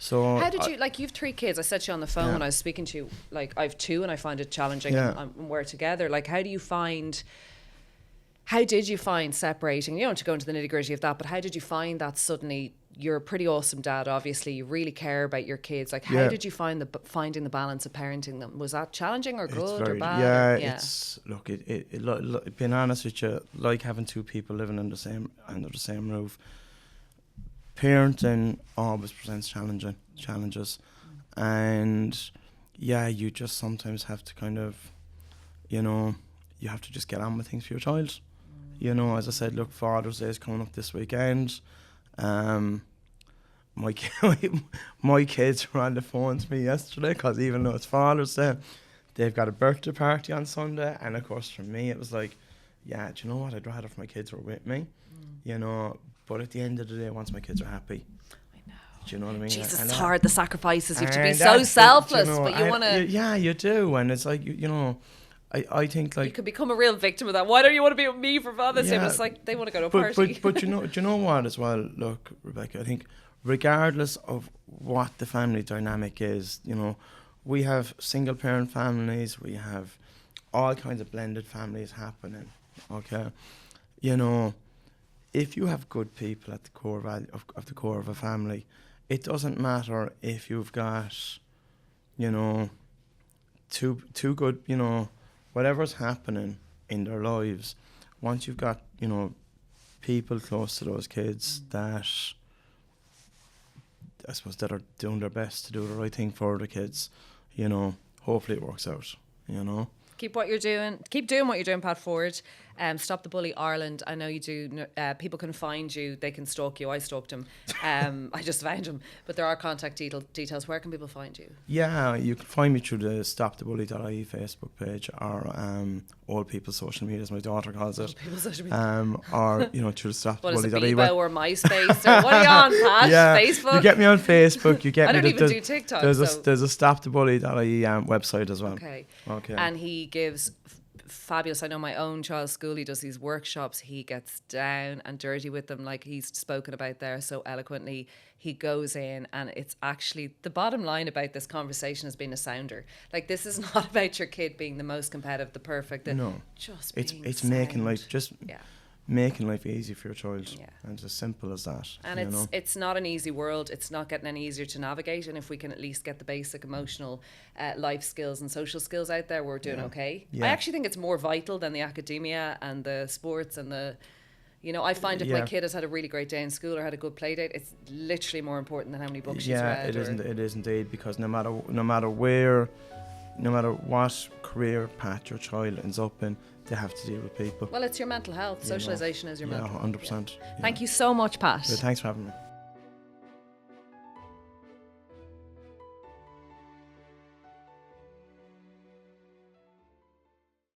So how did you, like, you've 3 kids. I said to you on the phone when I was speaking to you, like, I have 2 and I find it challenging and we're together. Like, how How did you find separating? You don't have to go into the nitty gritty of that, but how did you find that suddenly? You're a pretty awesome dad, obviously. You really care about your kids. Like, how did you find finding the balance of parenting them? Was that challenging or good or bad? It's look. Being honest with you, like having two people living under the same roof. Parenting always presents challenges, and you just sometimes have to kind of, you have to just get on with things for your child. As I said, look, Father's Day is coming up this weekend. My kids were on the phone to me yesterday because even though it's Father's Day, they've got a birthday party on Sunday, and of course for me it was like, do you know what? I'd rather if my kids were with me, But at the end of the day, once my kids are happy, I know. Do you know what I mean? Jesus, it's hard. The sacrifices. You have to be so selfless, but you want to. Yeah, you do, and it's like I think like you could become a real victim of that. Why don't you want to be with me for Father's Day? It's like they want to go to a party. But do you know what as well? Look, Rebecca, I think regardless of what the family dynamic is, we have single parent families, we have all kinds of blended families happening. Okay, if you have good people at the core of the core of a family, it doesn't matter if you've got, two good, whatever's happening in their lives. Once you've got, people close to those kids that, I suppose, that are doing their best to do the right thing for the kids, hopefully it works out, Keep what you're doing. Keep doing what you're doing, Pat Forde. Stop the Bully Ireland. I know you do. People can find you. They can stalk you. I stalked him. I just found him. But there are contact details. Where can people find you? Yeah, you can find me through the stopthebully.ie Facebook page, or All People's Social Media, as my daughter calls it. All People's Social Media. Or, through the stopthebully.ie. What is it, Bebo or MySpace? Or what are you on, Pat? Yeah, Facebook? you get me on Facebook. You get I me. don't even do TikTok. There's a stopthebully.ie website as well. Okay. Okay. And he gives fabulous. I know my own child's school, he does these workshops. He gets down and dirty with them, like he's spoken about there so eloquently. He goes in, and it's actually the bottom line about this conversation has been a sounder. Like, this is not about your kid being the most competitive, the perfect. Just it's making life easy for your child. Yeah. And it's as simple as that. And it's not an easy world. It's not getting any easier to navigate. And if we can at least get the basic emotional life skills and social skills out there, we're doing okay. Yeah. I actually think it's more vital than the academia and the sports and the, I find if my kid has had a really great day in school or had a good play date, it's literally more important than how many books she's read. It is indeed, because no matter what career path your child ends up in, they have to deal with people. Well, it's your mental health. Socialisation is your mental health. 100%. Yeah. Thank you so much, Pat. Thanks for having me.